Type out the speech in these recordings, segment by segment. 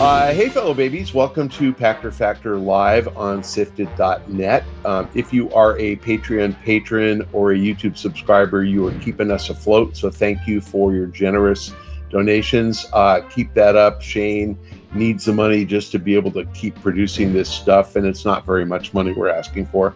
Hey, fellow babies. Welcome to Pachter Factor live on SIFTD.net. If you are a Patreon patron or a YouTube subscriber, you are keeping us afloat. So thank you for your generous donations. Keep that up. Shane needs the money just to be able to keep producing this stuff, and it's not very much money we're asking for.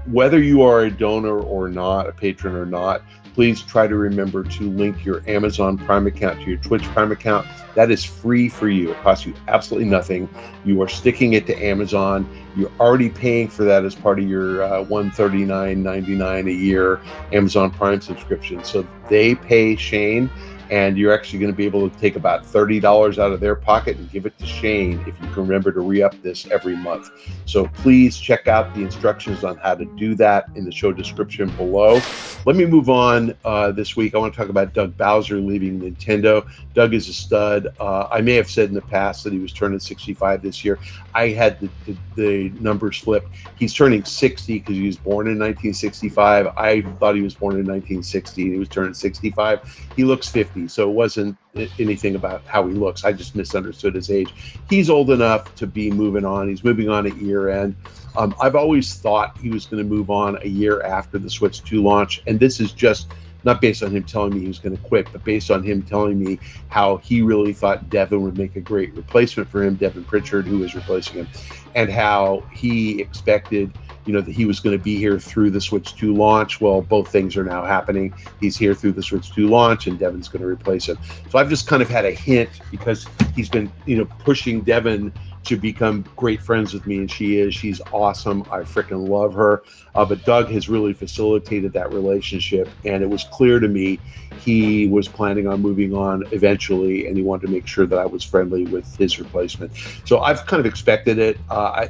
Whether you are a donor or not, a patron or not, please try to remember to link your Amazon Prime account to your Twitch Prime account. That is free for you. It costs you absolutely nothing. You are sticking it to Amazon. You're already paying for that as part of your $139.99 a year Amazon Prime subscription. So they pay Shane, and you're actually going to be able to take about $30 out of their pocket and give it to Shane if you can remember to re-up this every month. So please check out the instructions on how to do that in the show description below. Let me move on this week. I want to talk about Doug Bowser leaving Nintendo. Doug is a stud. I may have said in the past that he was turning 65 this year. I had the numbers flipped. He's turning 60 because he was born in 1965. I thought he was born in 1960 and he was turning 65. He looks 50, so it wasn't anything about how he looks. I just misunderstood his age. He's old enough to be moving on. He's moving on at year end. I've always thought he was going to move on a year after the Switch 2 launch, and this is just not based on him telling me he was going to quit, but based on him telling me how he really thought Devin would make a great replacement for him, Devin Pritchard, who was replacing him, and how he expected, that he was going to be here through the Switch 2 launch. Well, both things are now happening. He's here through the Switch 2 launch, and Devin's going to replace him. So I've just kind of had a hint because he's been, pushing Devin to become great friends with me, and she's awesome. I freaking love her. But Doug has really facilitated that relationship, and it was clear to me he was planning on moving on eventually, and he wanted to make sure that I was friendly with his replacement. So I've kind of expected it.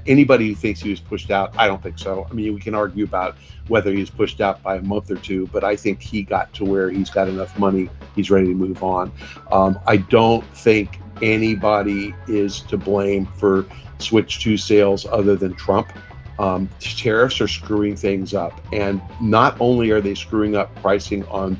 Anybody who thinks he was pushed out, I don't think so. I mean, we can argue about whether he was pushed out by a month or two, but I think he got to where he's got enough money, he's ready to move on. I don't think anybody is to blame for Switch 2 sales other than Trump. Tariffs are screwing things up, and not only are they screwing up pricing on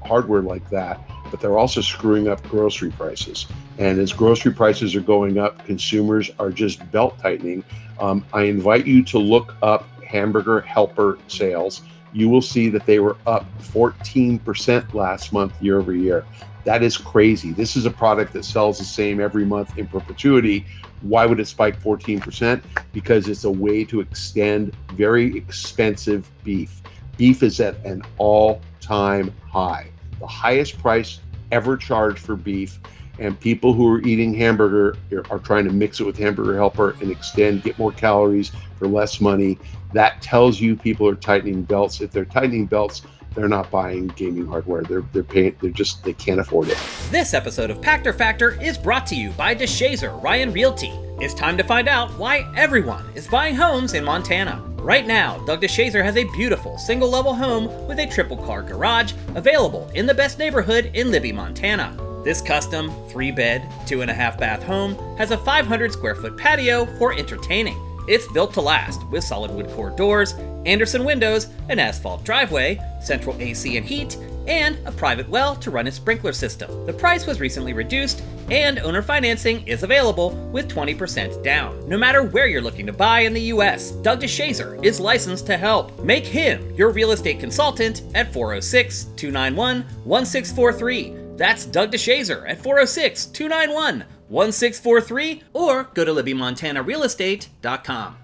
hardware like that, but they're also screwing up grocery prices. And as grocery prices are going up, consumers are just belt tightening. I invite you to look up Hamburger Helper sales. You will see that they were up 14% last month year over year. That is crazy. This is a product that sells the same every month in perpetuity. Why would it spike 14%? Because it's a way to extend very expensive beef. Beef is at an all-time high, the highest price ever charged for beef. And people who are eating hamburger are trying to mix it with Hamburger Helper and get more calories for less money. That tells you people are tightening belts. If they're tightening belts, they're not buying gaming hardware. They're paying. They can't afford it. This episode of Pachter Factor is brought to you by DeShazer Ryan Realty. It's time to find out why everyone is buying homes in Montana. Right now, Doug DeShazer has a beautiful single-level home with a triple-car garage available in the best neighborhood in Libby, Montana. This custom 3-bed, 2.5-bath home has a 500-square-foot patio for entertaining. It's built to last with solid wood core doors, Anderson windows, an asphalt driveway, central AC and heat, and a private well to run its sprinkler system. The price was recently reduced, and owner financing is available with 20% down. No matter where you're looking to buy in the US, Doug DeShazer is licensed to help. Make him your real estate consultant at 406-291-1643. That's Doug DeShazer at 406-291-1643, or go to LibbyMontanaRealEstate.com.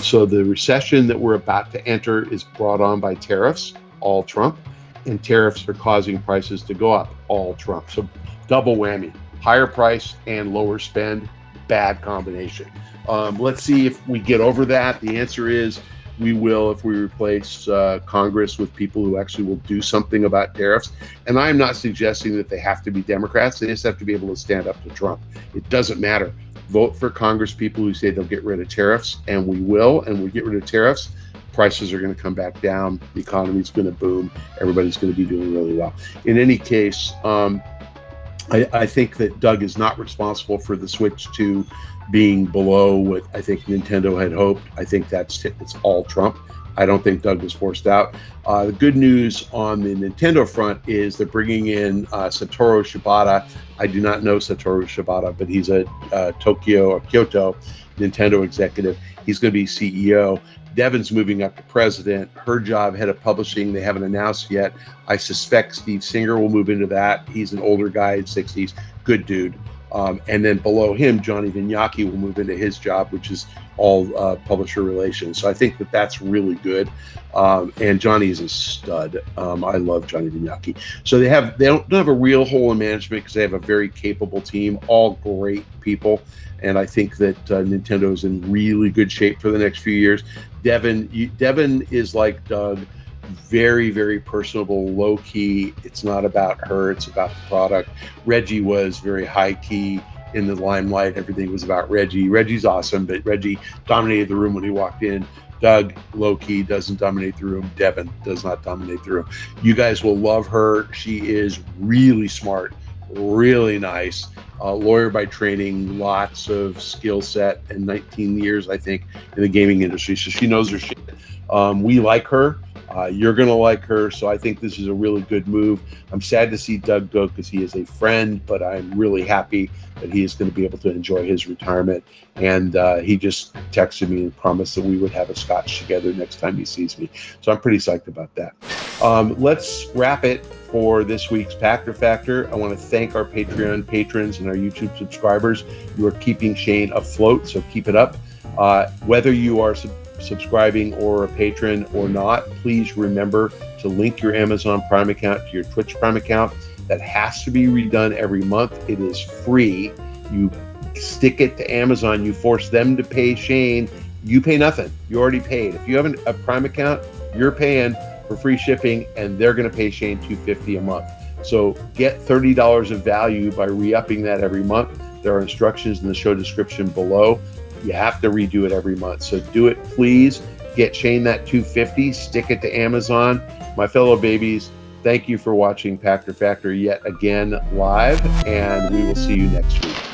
So the recession that we're about to enter is brought on by tariffs, all Trump, and tariffs are causing prices to go up, all Trump. So double whammy, higher price and lower spend, bad combination. Let's see if we get over that. The answer is we will if we replace Congress with people who actually will do something about tariffs. And I'm not suggesting that they have to be Democrats. They just have to be able to stand up to Trump. It doesn't matter. Vote for Congress people who say they'll get rid of tariffs, and we will, and we'll get rid of tariffs. Prices are going to come back down. The economy's going to boom. Everybody's going to be doing really well. In any case, I think that Doug is not responsible for the Switch 2 being below what I think Nintendo had hoped. I think it's all Trump. I don't think Doug was forced out. The good news on the Nintendo front is they're bringing in Satoru Shibata. I do not know Satoru Shibata, but he's a Kyoto Nintendo executive. He's going to be CEO. Devin's moving up to president. Her job, head of publishing, they haven't announced yet. I suspect Steve Singer will move into that. He's an older guy in 60s, good dude. And then below him, Johnny Vignacchi will move into his job, which is all publisher relations. So I think that that's really good. And Johnny is a stud. I love Johnny Vignacchi. So they don't have a real hole in management because they have a very capable team, all great people. And I think that Nintendo is in really good shape for the next few years. Devin is like Doug, very, very personable, low key. It's not about her, it's about the product. Reggie was very high key in the limelight. Everything was about Reggie. Reggie's awesome, but Reggie dominated the room when he walked in. Doug, low key, doesn't dominate the room. Devin does not dominate the room. You guys will love her. She is really smart, really nice. Lawyer by training, lots of skill set, and 19 years, I think, in the gaming industry. So she knows her shit. We like her. You're going to like her. So I think this is a really good move. I'm sad to see Doug go because he is a friend, but I'm really happy that he is going to be able to enjoy his retirement. And he just texted me and promised that we would have a scotch together next time he sees me. So I'm pretty psyched about that. Let's wrap it for this week's Pachter Factor. I want to thank our Patreon patrons and our YouTube subscribers. You are keeping Shane afloat, so keep it up. Whether you are subscribing or a patron or not, please remember to link your Amazon Prime account to your Twitch Prime account. That has to be redone every month. It is free. You stick it to Amazon. You force them to pay Shane. You pay nothing. You already paid. If you have a Prime account, you're paying for free shipping, and they're going to pay Shane $250 a month. So get $30 of value by re-upping that every month. There are instructions in the show description below. You have to redo it every month. So do it, please. Get Shane that $250, stick it to Amazon. My fellow babies, thank you for watching Pachter Factor yet again live, and we will see you next week.